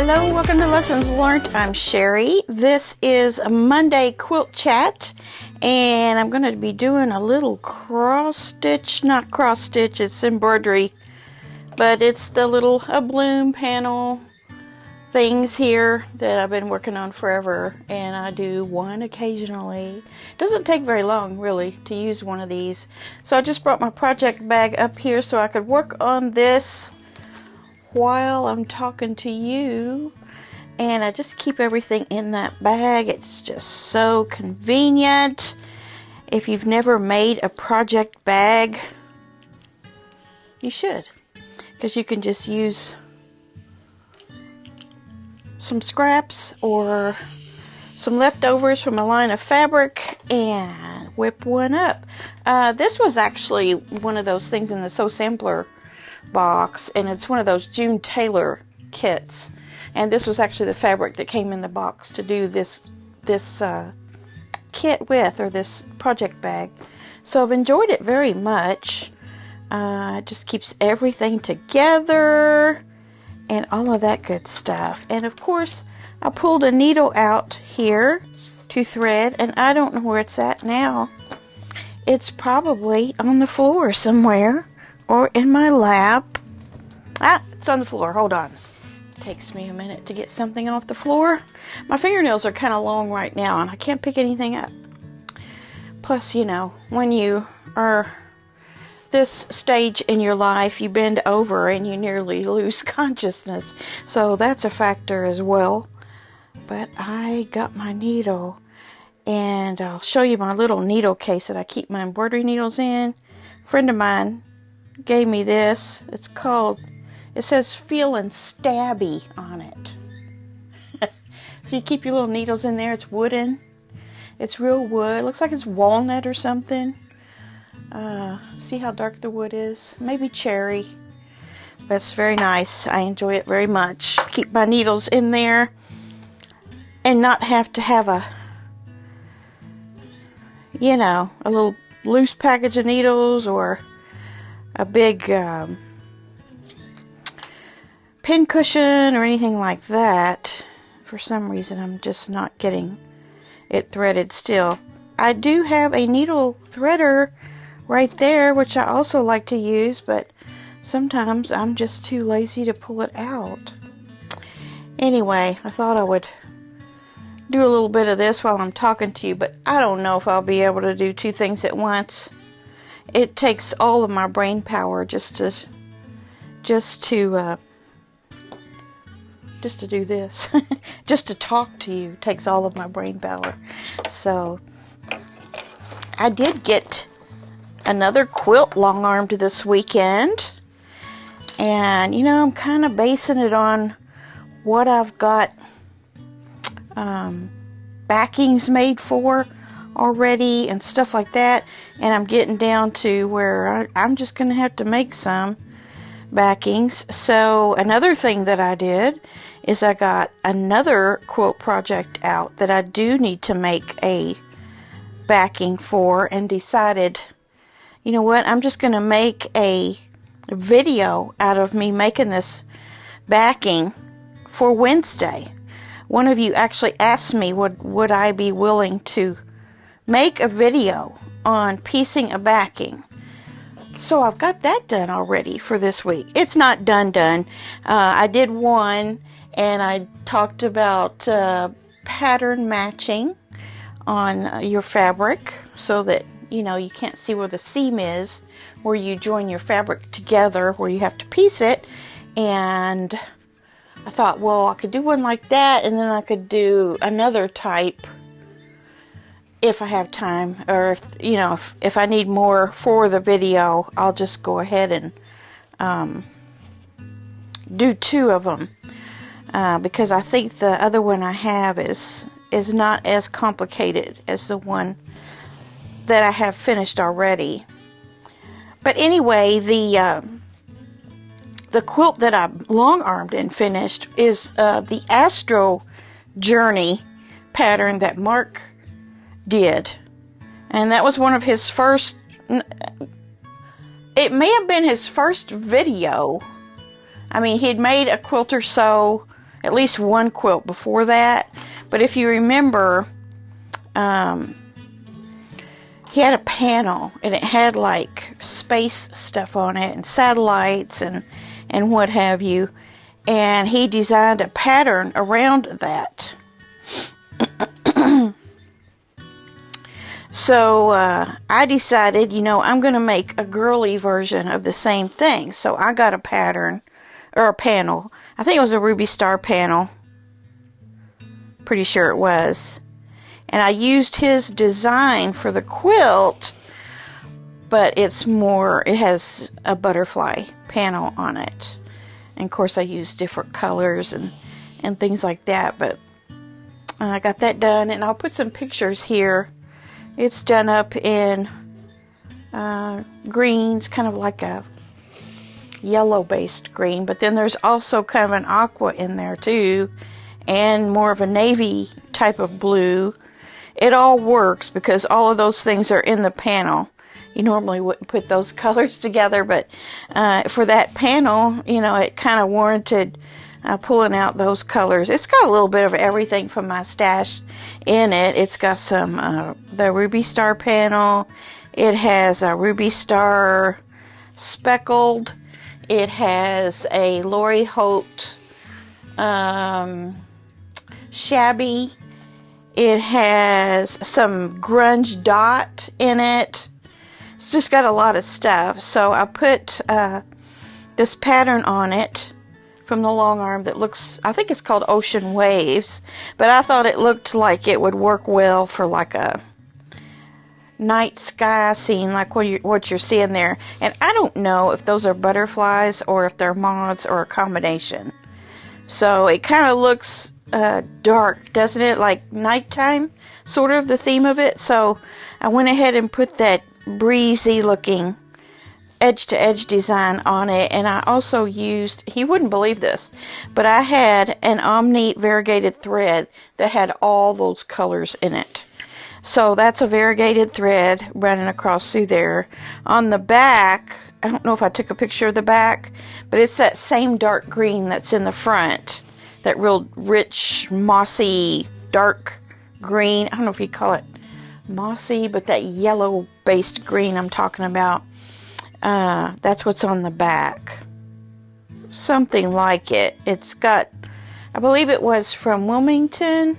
Hello, welcome to Lessons Learned. I'm Sherry. This is a Monday quilt chat, and I'm going to be doing a little cross stitch, not cross stitch, it's embroidery, but it's the little bloom panel things here that I've been working on forever, and I do one occasionally. It doesn't take very long, really, to use one of these. So I just brought my project bag up here so I could work on this while I'm talking to you, and I just keep everything in that bag. It's just so convenient. If you've never made a project bag, you should, because you can just use some scraps or some leftovers from a line of fabric and whip one up. This was actually one of those things in the Sew Sampler box, and it's one of those June Taylor kits, and this was actually the fabric that came in the box to do this kit with, or this project bag. So I've enjoyed it very much. It just keeps everything together and all of that good stuff. And of course I pulled a needle out here to thread, and I don't know where it's at now. It's probably on the floor somewhere or in my lap. It's on the floor. Hold on. It takes me a minute to get something off the floor. My fingernails are kind of long right now, and I can't pick anything up. Plus, you know, when you are this stage in your life, you bend over and you nearly lose consciousness. So that's a factor as well. But I got my needle, and I'll show you my little needle case that I keep my embroidery needles in. A friend of mine gave me this. It says Feelin' Stabby on it. So you keep your little needles in there. It's wooden. It's real wood. It looks like it's walnut or something. See how dark the wood is? Maybe cherry. But it's very nice. I enjoy it very much. Keep my needles in there and not have to have a little loose package of needles or a big pin cushion or anything like that. For some reason, I'm just not getting it threaded still. I do have a needle threader right there, which I also like to use, but sometimes I'm just too lazy to pull it out. Anyway, I thought I would do a little bit of this while I'm talking to you, but I don't know if I'll be able to do two things at once. It takes all of my brain power just to do this. Just to talk to you takes all of my brain power. So I did get another quilt long-armed this weekend, and I'm kind of basing it on what I've got backings made for already and stuff like that, and I'm getting down to where I'm just going to have to make some backings. So another thing that I did is I got another quilt project out that I do need to make a backing for, and decided, you know what, I'm just going to make a video out of me making this backing for Wednesday. One of you actually asked me would I be willing to make a video on piecing a backing. So I've got that done already for this week. It's not done. I did one, and I talked about pattern matching on your fabric so that you can't see where the seam is, where you join your fabric together, where you have to piece it. And I thought, well, I could do one like that, and then I could do another type if I have time, or if I need more for the video, I'll just go ahead and do two of them, because I think the other one I have is not as complicated as the one that I have finished already. But anyway, the quilt that I long-armed and finished is the Astro Journey pattern that Mark did. And that was one of his first, it may have been his first video. I mean, he'd made a Quilter Sew at least one quilt before that. But if you remember, he had a panel, and it had like space stuff on it and satellites and what have you. And he designed a pattern around that. So I decided, I'm going to make a girly version of the same thing. So I got a pattern, or a panel. I think it was a Ruby Star panel. Pretty sure it was. And I used his design for the quilt, but it has a butterfly panel on it. And of course I used different colors and things like that. But I got that done, and I'll put some pictures here. It's done up in greens, kind of like a yellow-based green. But then there's also kind of an aqua in there too, and more of a navy type of blue. It all works because all of those things are in the panel. You normally wouldn't put those colors together, but for that panel, it kind of warranted pulling out those colors. It's got a little bit of everything from my stash in it. It's got some the Ruby Star panel. It has a Ruby Star speckled. It has a Lori Holt shabby. It has some grunge dot in it. It's just got a lot of stuff. So I put this pattern on it from the long arm that looks, I think it's called Ocean Waves, but I thought it looked like it would work well for like a night sky scene, like what you're seeing there. And I don't know if those are butterflies or if they're moths or a combination. So it kind of looks dark, doesn't it? Like nighttime, sort of the theme of it. So I went ahead and put that breezy looking edge-to-edge design on it, and I also used, he wouldn't believe this, but I had an Omni variegated thread that had all those colors in it. So that's a variegated thread running across through there. On the back, I don't know if I took a picture of the back, but it's that same dark green that's in the front, that real rich, mossy, dark green. I don't know if you call it mossy, but that yellow-based green I'm talking about. That's what's on the back. Something like it. It's got, I believe it was from Wilmington.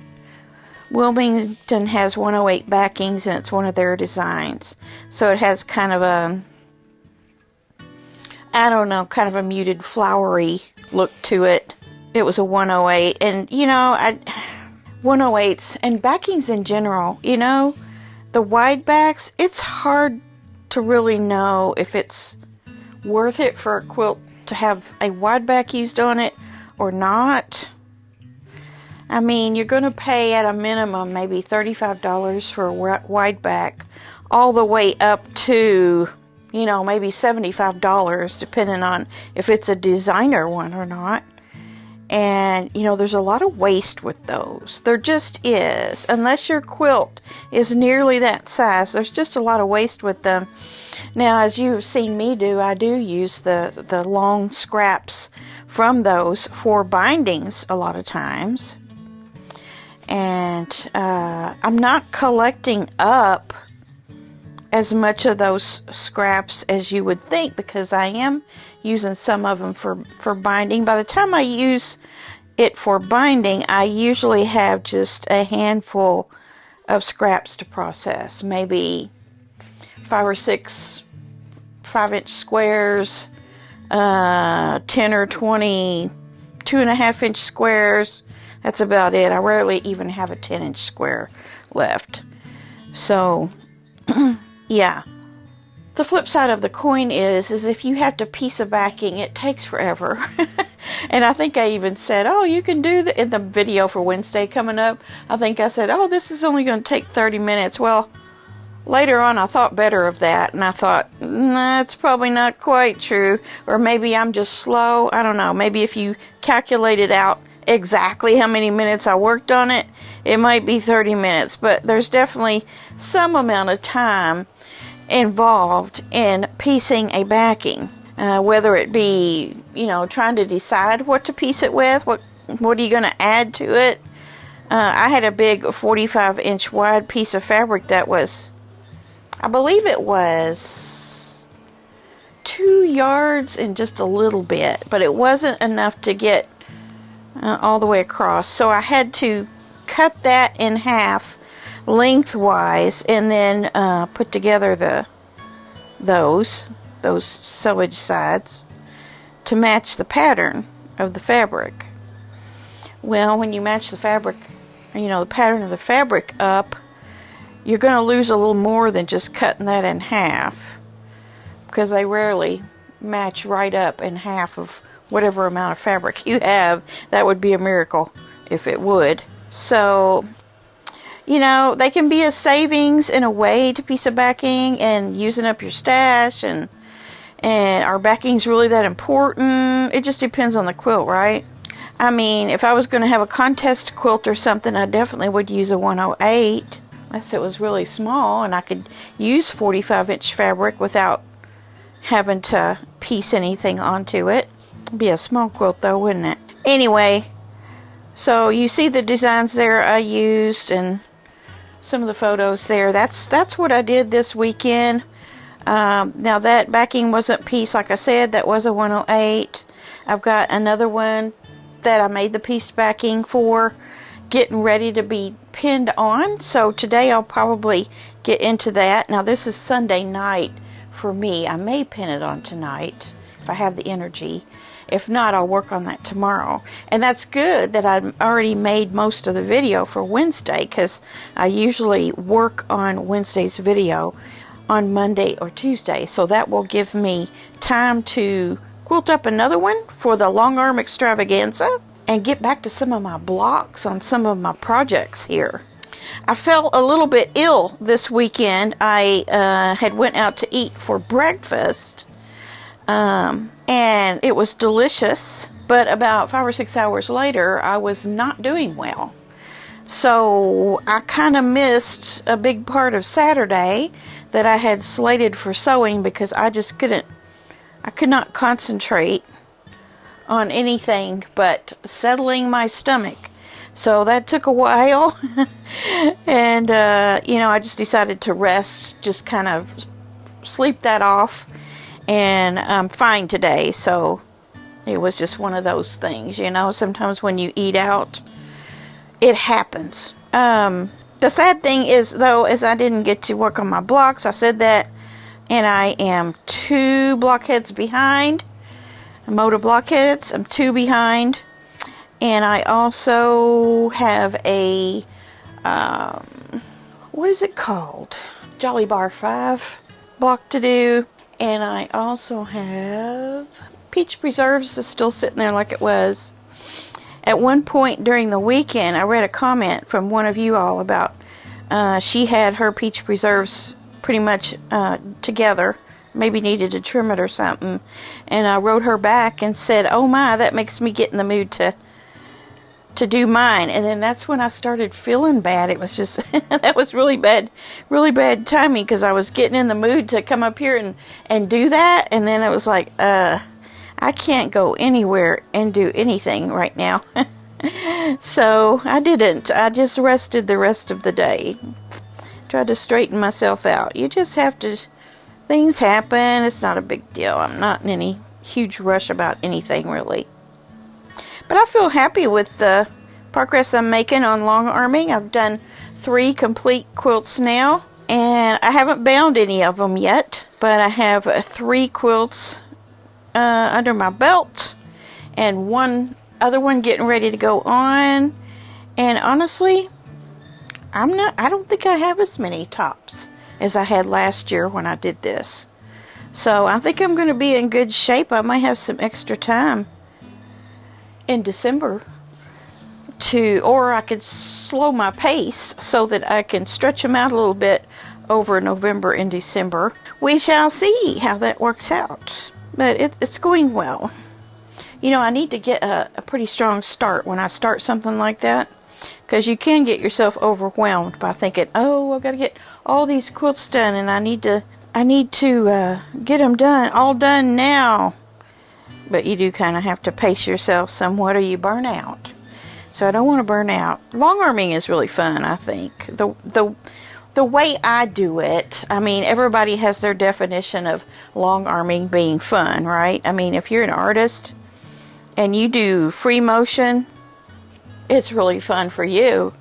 Wilmington has 108 backings, and it's one of their designs. So it has kind of a, I don't know, kind of a muted flowery look to it. It was a 108, and 108s and backings in general, the wide backs, it's hard to really know if it's worth it for a quilt to have a wide back used on it or not. I mean, you're going to pay at a minimum maybe $35 for a wide back, all the way up to, maybe $75, depending on if it's a designer one or not. And, there's a lot of waste with those. There just is. Unless your quilt is nearly that size, there's just a lot of waste with them. Now, as you've seen me do, I do use the long scraps from those for bindings a lot of times. And I'm not collecting up as much of those scraps as you would think, because I am using some of them for binding. By the time I use it for binding, I usually have just a handful of scraps to process. Maybe 5 or 6 5-inch squares, 10 or 20 2.5-inch squares. That's about it. I rarely even have a 10-inch square left. So, yeah. The flip side of the coin is if you have to piece a backing, it takes forever. And I think I even said, you can do that in the video for Wednesday coming up. I think I said, this is only going to take 30 minutes. Well, later on I thought better of that, and I thought, it's probably not quite true. Or maybe I'm just slow. I don't know. Maybe if you calculated out exactly how many minutes I worked on it, it might be 30 minutes. But there's definitely some amount of time involved in piecing a backing, whether it be trying to decide what to piece it with, what what are you going to add to it? I had a big 45-inch wide piece of fabric that was, I believe it was 2 yards and just a little bit, but it wasn't enough to get all the way across. So I had to cut that in half lengthwise and then put together those sewage sides to match the pattern of the fabric. Well, when you match the fabric, the pattern of the fabric up, you're going to lose a little more than just cutting that in half, because they rarely match right up in half of whatever amount of fabric you have. That would be a miracle if it would. So, they can be a savings in a way to piece of backing and using up your stash, and are backings really that important? It just depends on the quilt, right? I mean, if I was going to have a contest quilt or something, I definitely would use a 108, unless it was really small and I could use 45-inch fabric without having to piece anything onto it. It'd be a small quilt though, wouldn't it? Anyway, so you see the designs there I used and some of the photos there. That's what I did this weekend. Now that backing wasn't pieced, like I said, that was a 108. I've got another one that I made the piece backing for, getting ready to be pinned on. So today I'll probably get into that. Now this is Sunday night for me. I may pin it on tonight if I have the energy. If not, I'll work on that tomorrow. And that's good that I've already made most of the video for Wednesday, because I usually work on Wednesday's video on Monday or Tuesday. So that will give me time to quilt up another one for the long arm extravaganza and get back to some of my blocks on some of my projects here. I felt a little bit ill this weekend. I had went out to eat for breakfast, and it was delicious, but about 5 or 6 hours later I was not doing well. So I kind of missed a big part of Saturday that I had slated for sewing, because I just I could not concentrate on anything but settling my stomach. So that took a while. And, I just decided to rest, just kind of sleep that off. And I'm fine today. So it was just one of those things, sometimes when you eat out, it happens. The sad thing is I didn't get to work on my blocks. I said that. And I am 2 blockheads behind. Motor blockheads. I'm 2 behind. And I also have a, what is it called? Jolly Bar 5 block to do. And I also have peach preserves is still sitting there like it was. At one point during the weekend, I read a comment from one of you all about she had her peach preserves pretty much together, maybe needed to trim it or something, and I wrote her back and said, oh my, that makes me get in the mood to do mine. And then that's when I started feeling bad. It was just that was really bad timing, because I was getting in the mood to come up here and do that, and then it was like, I can't go anywhere and do anything right now. So I didn't. I just rested the rest of the day. Tried to straighten myself out. You just have to, things happen. It's not a big deal. I'm not in any huge rush about anything really. But I feel happy with the progress I'm making on long arming. I've done 3 complete quilts now, and I haven't bound any of them yet, but I have 3 quilts under my belt, and one other one getting ready to go on. And honestly, I don't think I have as many tops as I had last year when I did this. So I think I'm going to be in good shape. I might have some extra time in December or I could slow my pace so that I can stretch them out a little bit over November and December. We shall see how that works out. But it's going well. I need to get a pretty strong start when I start something like that, because you can get yourself overwhelmed by thinking, oh, I've got to get all these quilts done, and I need to get them all done now. But you do kind of have to pace yourself somewhat, or you burn out. So I don't want to burn out. Longarming is really fun, I think. The way I do it, I mean, everybody has their definition of longarming being fun, right? I mean, if you're an artist and you do free motion, it's really fun for you.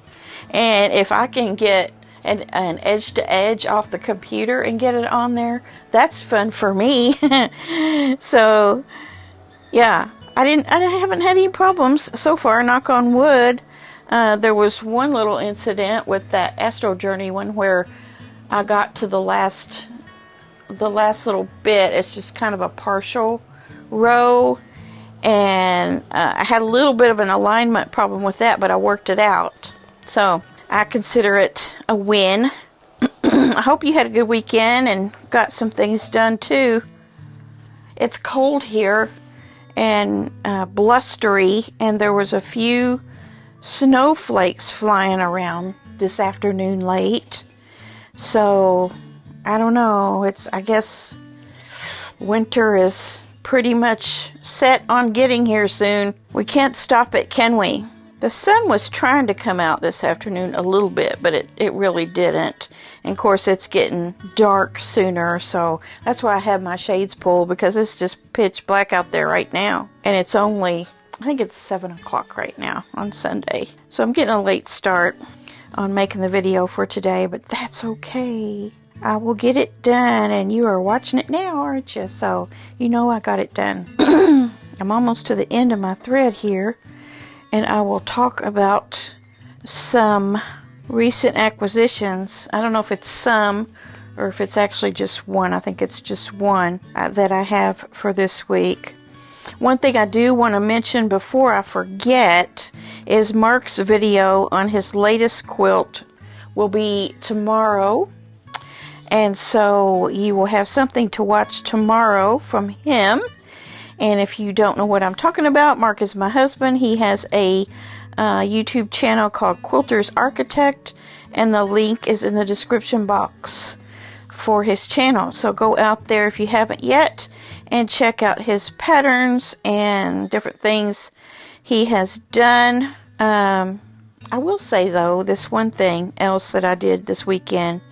And if I can get an edge to edge off the computer and get it on there, that's fun for me. So, yeah, I haven't had any problems so far, knock on wood. There was one little incident with that Astro Journey one where I got to the last little bit. It's just kind of a partial row, and I had a little bit of an alignment problem with that, but I worked it out. So I consider it a win. I hope you had a good weekend and got some things done too. It's cold here and blustery, and there was a few snowflakes flying around this afternoon late. So I don't know, I guess winter is pretty much set on getting here soon. We can't stop it, can we? The sun was trying to come out this afternoon a little bit, but it really didn't. And of course it's getting dark sooner, so that's why I have my shades pulled, because it's just pitch black out there right now. And it's only, I think it's 7 o'clock right now on Sunday. So I'm getting a late start on making the video for today, but that's okay. I will get it done, and you are watching it now, aren't you? So you know I got it done. I'm almost to the end of my thread here, and I will talk about some recent acquisitions. I don't know if it's some or if it's actually just one. I think it's just one that I have for this week. One thing I do want to mention before I forget is Mark's video on his latest quilt will be tomorrow. And so you will have something to watch tomorrow from him. And if you don't know what I'm talking about, Mark is my husband. He has a YouTube channel called Quilter's Architect, and the link is in the description box for his channel. So go out there if you haven't yet and check out his patterns and different things he has done. I will say though, this one thing else that I did this weekend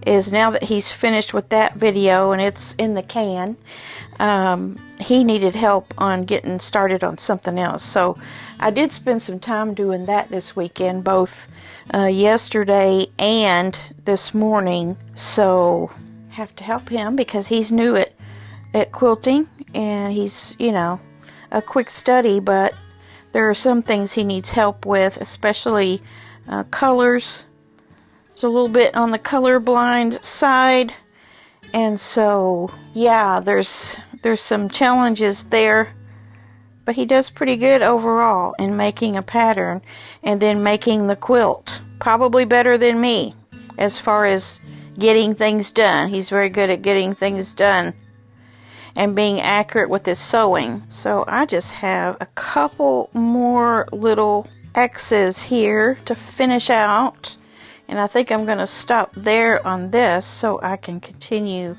is, now that he's finished with that video and it's in the can, he needed help on getting started on something else. So I did spend some time doing that this weekend, both yesterday and this morning. So have to help him because he's new at quilting, and he's, you know, a quick study, but there are some things he needs help with, especially colors. It's a little bit on the colorblind side, and so yeah, there's some challenges there, but he does pretty good overall in making a pattern and then making the quilt. Probably better than me as far as getting things done. He's very good at getting things done and being accurate with his sewing. So I just have a couple more little X's here to finish out, and I think I'm going to stop there on this so I can continue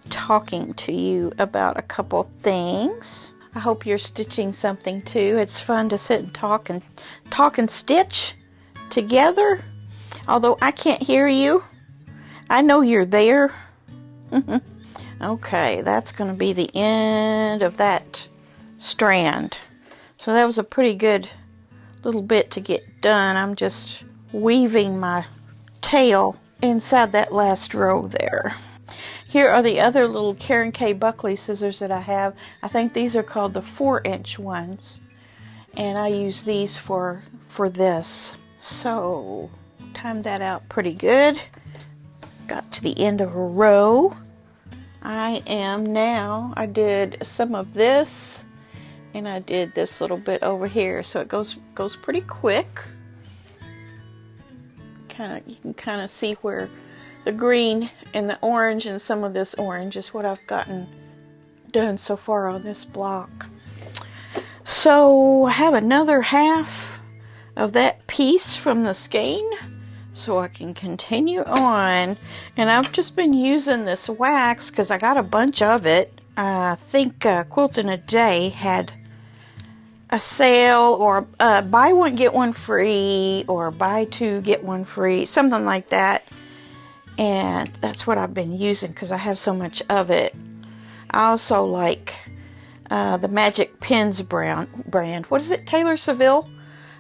talking to you about a couple things. I hope you're stitching something too. It's fun to sit and talk and stitch together. Although I can't hear you, I know you're there. Okay, that's going to be the end of that strand. So that was a pretty good little bit to get done. I'm just weaving my tail inside that last row there. Here are the other little Karen K. Buckley scissors that I have. I think these are called the 4-inch ones, and I use these for this. So timed that out pretty good. Got to the end of a row. I did some of this, and I did this little bit over here, so it goes pretty quick. You can kind of see where the green and the orange and some of this orange is what I've gotten done so far on this block. So I have another half of that piece from the skein, so I can continue on. And I've just been using this wax because I got a bunch of it. I think Quilt in a Day had a sale, or buy one get one free, or buy two get one free, something like that. And that's what I've been using because I have so much of it. I also like the Magic Pens brand. What is it? Taylor Seville?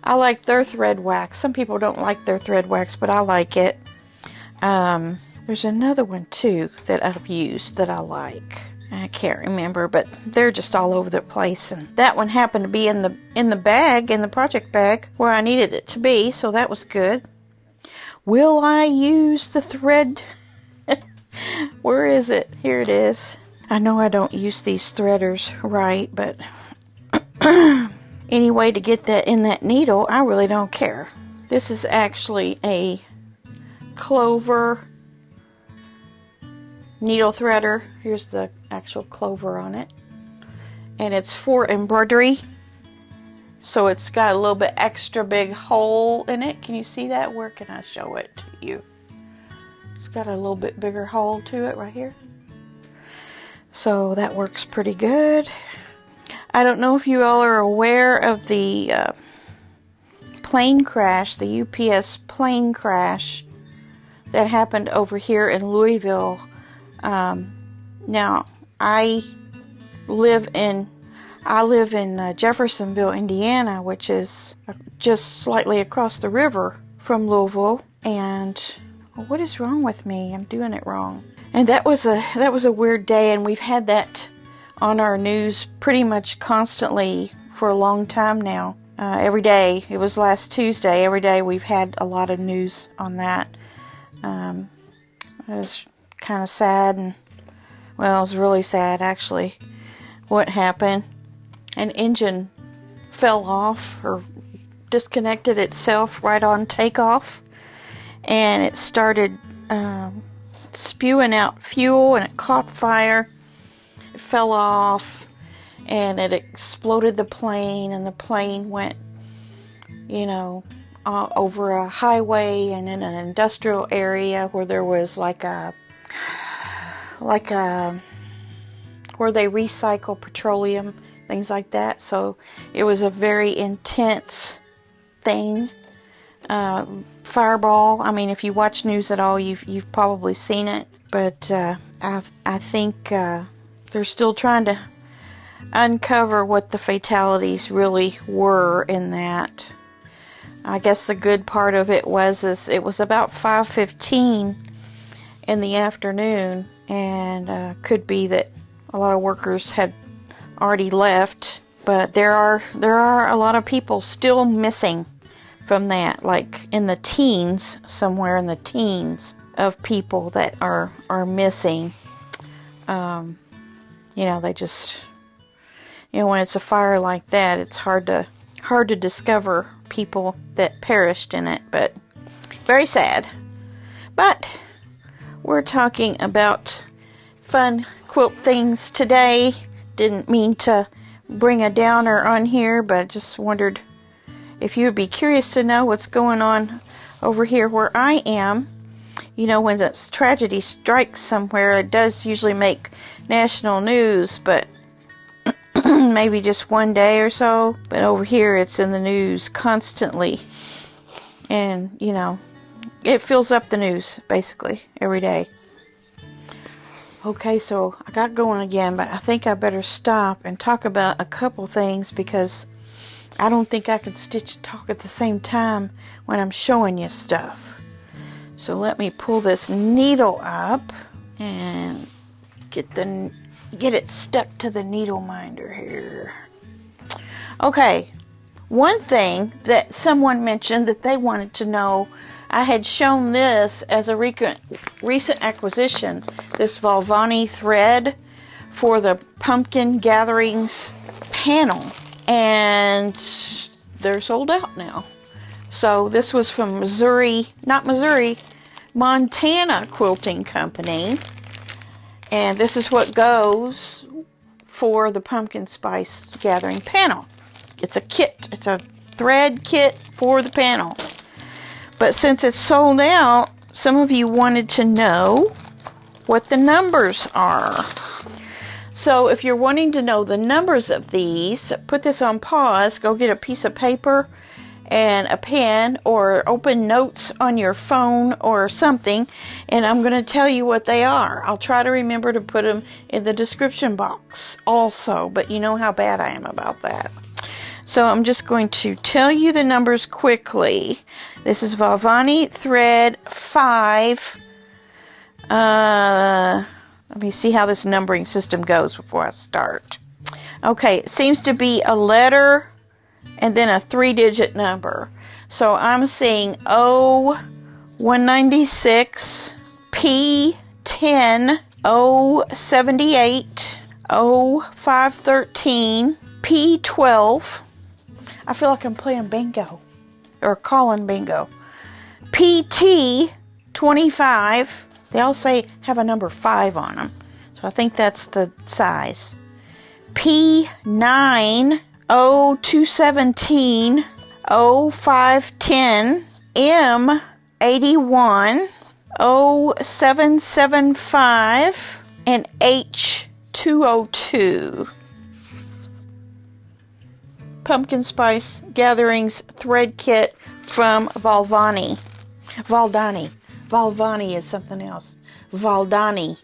I like their thread wax. Some people don't like their thread wax, but I like it. There's another one too that I've used that I like. I can't remember, but they're just all over the place. And that one happened to be in the bag, in the project bag, where I needed it to be, so that was good. Will I use the thread? Where is it? Here it is. I know I don't use these threaders right, but any way to get that in that needle, I really don't care. This is actually a clover needle threader. Here's the actual clover on it. And it's for embroidery. So it's got a little bit extra big hole in it. Can you see that? Where can I show it to you? It's got a little bit bigger hole to it right here. So that works pretty good. I don't know if you all are aware of the plane crash, the UPS plane crash that happened over here in Louisville. Now, I live in Jeffersonville, Indiana, which is just slightly across the river from Louisville. And what is wrong with me? I'm doing it wrong. And that was a weird day, and we've had that on our news pretty much constantly for a long time now. Every day. It was last Tuesday. Every day we've had a lot of news on that. It was kind of sad, and well, it was really sad actually. What happened? An engine fell off or disconnected itself right on takeoff, and it started spewing out fuel, and it caught fire. It fell off, and it exploded the plane, and the plane went, over a highway and in an industrial area where there was like a where they recycle petroleum, things like that. So it was a very intense thing. Fireball. I mean, if you watch news at all, you've probably seen it. But I think they're still trying to uncover what the fatalities really were in that. I guess the good part of it was it was about 5:15 in the afternoon, and could be that a lot of workers had already left, but there are a lot of people still missing from that, like in the teens, somewhere in the teens of people that are missing. They just, when it's a fire like that, it's hard to discover people that perished in it, but very sad. But we're talking about fun quilt things today. Didn't mean to bring a downer on here, but just wondered if you would be curious to know what's going on over here where I am. When a tragedy strikes somewhere, it does usually make national news, but maybe just one day or so. But over here, it's in the news constantly. And, it fills up the news, basically, every day. Okay, so I got going again, but I think I better stop and talk about a couple things, because I don't think I can stitch and talk at the same time when I'm showing you stuff. So let me pull this needle up and get it stuck to the needle minder here. Okay, one thing that someone mentioned that they wanted to know, I had shown this as a recent acquisition, this Volvani thread for the pumpkin gatherings panel, and they're sold out now. So this was from Montana Quilting Company, and this is what goes for the pumpkin spice gathering panel. It's a kit. It's a thread kit for the panel. But since it's sold out, some of you wanted to know what the numbers are. So if you're wanting to know the numbers of these, put this on pause, go get a piece of paper and a pen, or open notes on your phone or something, and I'm going to tell you what they are. I'll try to remember to put them in the description box also, but you know how bad I am about that. So I'm just going to tell you the numbers quickly. This is Valvani thread 5. Let me see how this numbering system goes before I start. Okay, it seems to be a letter and then a 3-digit number. So I'm seeing O196, P10, O78, O513, P12. I feel like I'm playing bingo or calling bingo. PT25. They all say have a number 5 on them, so I think that's the size. P9, O217, O510, M81, O775, and H202. Pumpkin Spice Gatherings Thread Kit from Valvani. Valvani is something else. Valdani.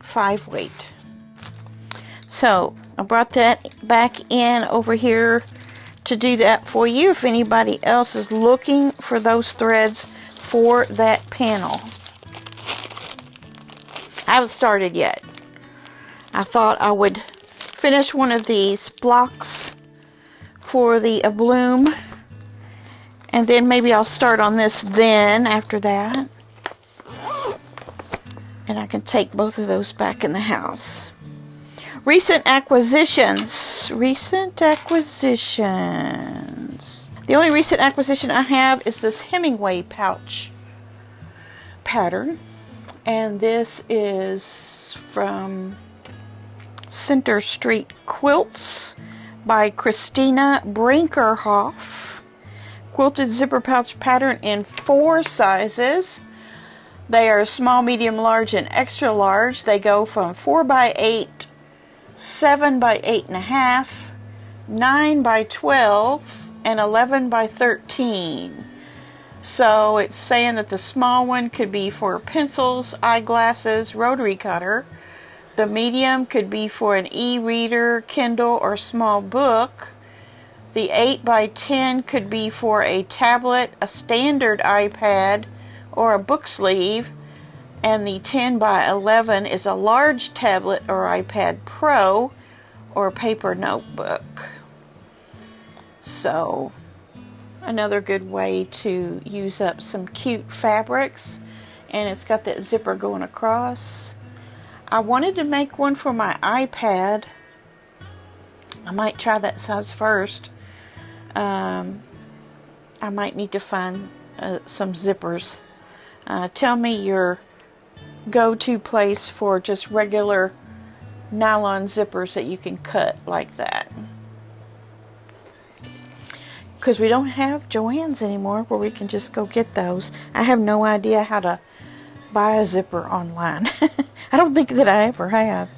5 weight. So I brought that back in over here to do that for you if anybody else is looking for those threads for that panel. I haven't started yet. I thought I would finish one of these blocks for the bloom, and then maybe I'll start on this then after that. And I can take both of those back in the house. Recent acquisitions. The only recent acquisition I have is this Hemingway pouch pattern. And this is from Center Street Quilts by Christina Brinkerhoff. Quilted zipper pouch pattern in 4 sizes. They are small, medium, large, and extra large. They go from 4x8, 7x8.5, 9x12, and 11x13. So it's saying that the small one could be for pencils, eyeglasses, rotary cutter. The medium could be for an e-reader, Kindle, or small book. The 8x10 could be for a tablet, a standard iPad, or a book sleeve. And the 10x11 is a large tablet or iPad Pro or paper notebook. So, another good way to use up some cute fabrics. And it's got that zipper going across. I wanted to make one for my iPad. I might try that size first. I might need to find some zippers. Tell me your go-to place for just regular nylon zippers that you can cut like that. Because we don't have Joann's anymore where we can just go get those. I have no idea how to buy a zipper online. I don't think that I ever have.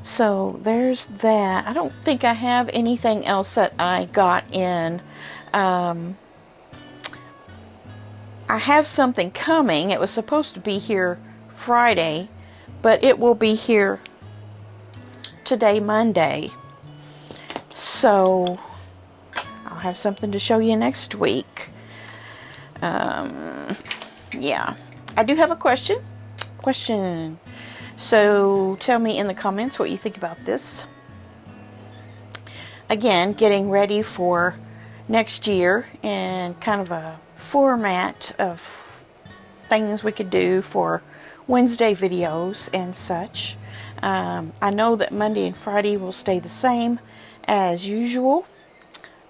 So there's that. I don't think I have anything else that I got in. I have something coming. It was supposed to be here Friday, but it will be here today, Monday. So I'll have something to show you next week. Yeah. I do have a question. So tell me in the comments what you think about this. Again, getting ready for next year and kind of a format of things we could do for Wednesday videos and such. I know that Monday and Friday will stay the same as usual.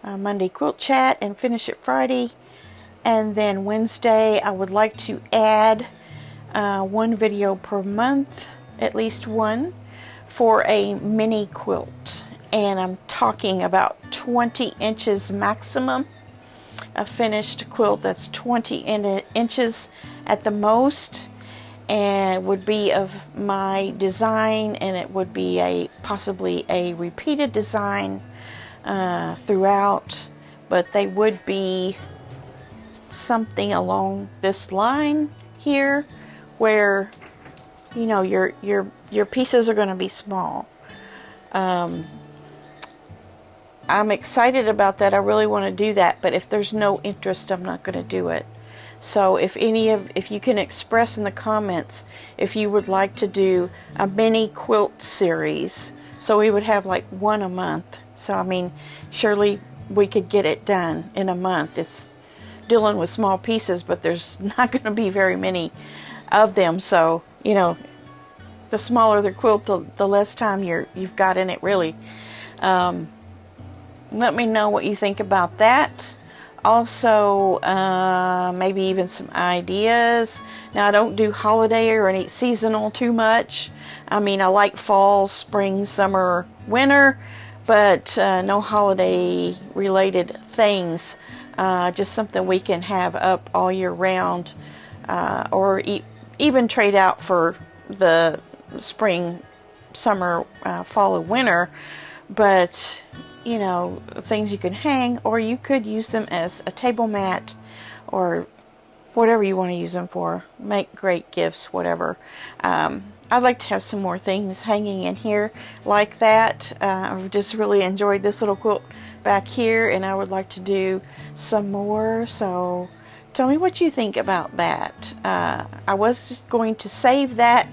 Monday quilt chat and finish it Friday. And then Wednesday I would like to add one video per month, at least one, for a mini quilt. And I'm talking about 20 inches maximum. A finished quilt that's 20 inches at the most. and would be of my design, and it would be possibly a repeated design throughout, but they would be something along this line here, where your pieces are going to be small. I'm excited about that. I really want to do that, but if there's no interest, I'm not going to do it. So if you can express in the comments if you would like to do a mini quilt series, so we would have like one a month. So I mean, surely we could get it done in a month. It's dealing with small pieces, but there's not going to be very many of them. So the smaller the quilt, the less time you've got in it, really. Let me know what you think about that. Also, maybe even some ideas. Now, I don't do holiday or any seasonal too much. I mean, I like fall, spring, summer, winter, but no holiday related things. Just something we can have up all year round, or even trade out for the spring, summer, fall, and winter. But things you can hang, or you could use them as a table mat, or whatever you want to use them for. Make great gifts, whatever. I'd like to have some more things hanging in here like that. I've just really enjoyed this little quilt back here, and I would like to do some more. So tell me what you think about that. I was just going to save that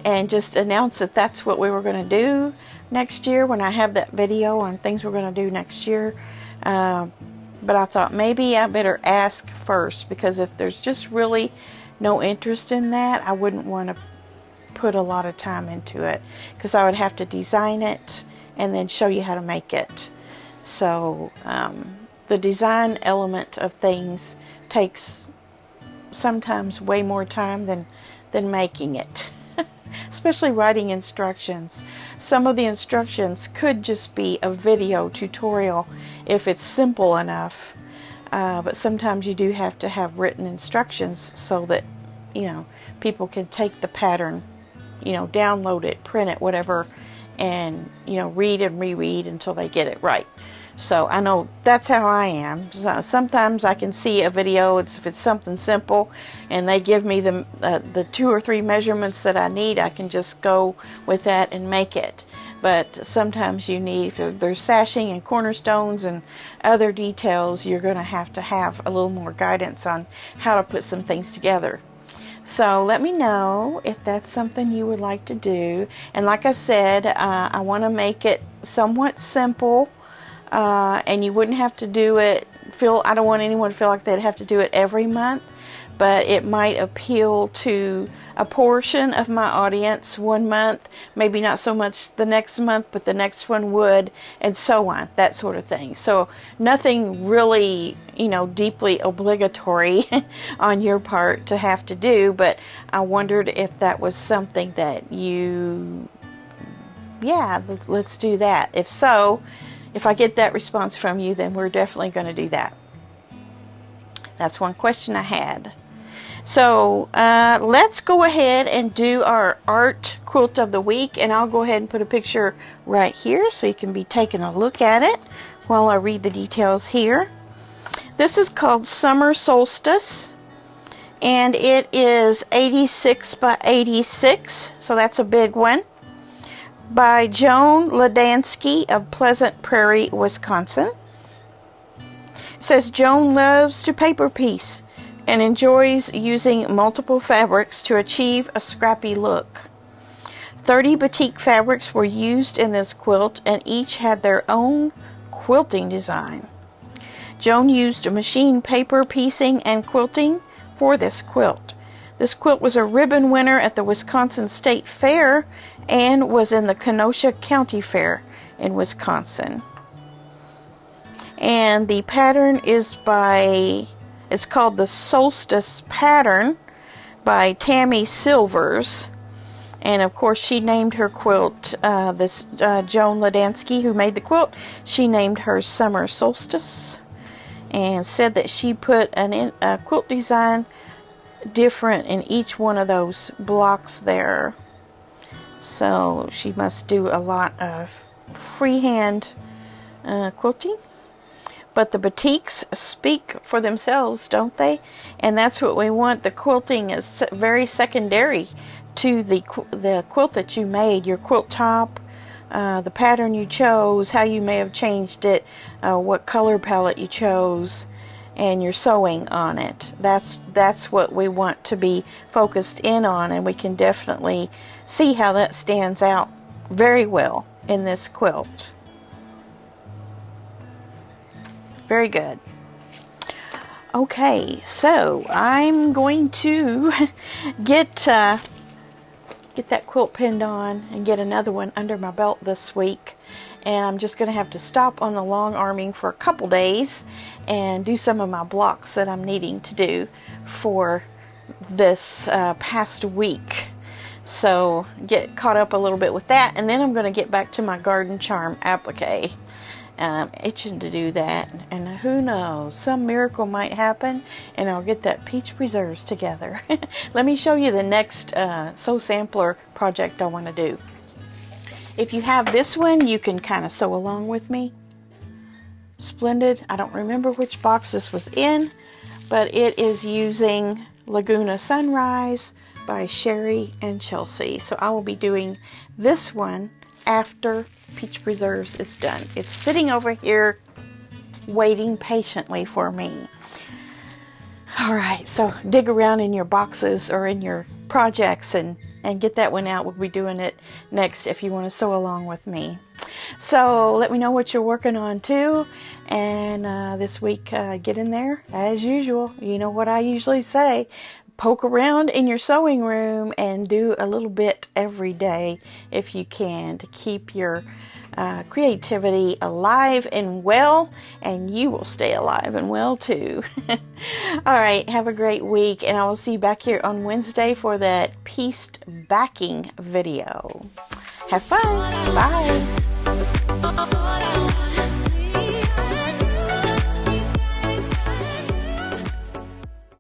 and just announce that that's what we were going to do next year when I have that video on things we're going to do next year. But I thought maybe I better ask first, because if there's just really no interest in that, I wouldn't want to put a lot of time into it, because I would have to design it and then show you how to make it. So the design element of things takes sometimes way more time than making it. Especially writing instructions. Some of the instructions could just be a video tutorial if it's simple enough, but sometimes you do have to have written instructions so that people can take the pattern, download it, print it, whatever, and read and reread until they get it right. So I know that's how I am. Sometimes I can see a video, if it's something simple, and they give me the 2 or 3 measurements that I need, I can just go with that and make it. But sometimes you need, if there's sashing and cornerstones and other details, you're going to have a little more guidance on how to put some things together. So let me know if that's something you would like to do. And like I said, I want to make it somewhat simple. And you wouldn't have to do it, I don't want anyone to feel like they'd have to do it every month, but it might appeal to a portion of my audience one month, maybe not so much the next month, but the next one would, and so on, that sort of thing. So nothing really, deeply obligatory on your part to have to do, but I wondered if that was something that let's do that. If so, if I get that response from you, then we're definitely going to do that. That's one question I had. So let's go ahead and do our art quilt of the week, and I'll go ahead and put a picture right here so you can be taking a look at it while I read the details here. This is called Summer Solstice, and it is 86 by 86, so that's a big one, by Joan Ladansky of Pleasant Prairie, Wisconsin. It says Joan loves to paper piece and enjoys using multiple fabrics to achieve a scrappy look. 30 batik fabrics were used in this quilt, and each had their own quilting design. Joan used machine paper piecing and quilting for this quilt. This quilt was a ribbon winner at the Wisconsin State Fair and was in the Kenosha County Fair in Wisconsin. And the pattern is it's called the Solstice Pattern by Tammy Silvers. And of course she named her quilt, Joan Ladansky, who made the quilt, she named her Summer Solstice, and said that she put a quilt design different in each one of those blocks there. So she must do a lot of freehand quilting. But the Batiks speak for themselves, don't they? And that's what we want. The quilting is very secondary to the quilt that you made, your quilt top, the pattern you chose, how you may have changed it, what color palette you chose, and your sewing on it. That's what we want to be focused in on, and we can definitely see how that stands out very well in this quilt. Very good. Okay, so I'm going to get that quilt pinned on and get another one under my belt this week. And I'm just going to have to stop on the Longarming for a couple days and do some of my blocks that I'm needing to do for this past week. So get caught up a little bit with that, and then I'm going to get back to my Garden Charm applique. Itching to do that, and who knows, some miracle might happen and I'll get that peach preserves together. Let me show you the next sew sampler project I want to do. If you have this one, you can kind of sew along with me. Splendid. I don't remember which box this was in, but it is using Laguna Sunrise by Sherry and Chelsea. So I will be doing this one after peach preserves is done. It's sitting over here waiting patiently for me. Alright, so dig around in your boxes or in your projects and get that one out. We'll be doing it next if you want to sew along with me. So let me know what you're working on too, and this week get in there as usual. You know what I usually say, poke around in your sewing room and do a little bit every day if you can, to keep your creativity alive and well, and you will stay alive and well too. Alright, have a great week, and I will see you back here on Wednesday for that pieced backing video. Have fun. Bye.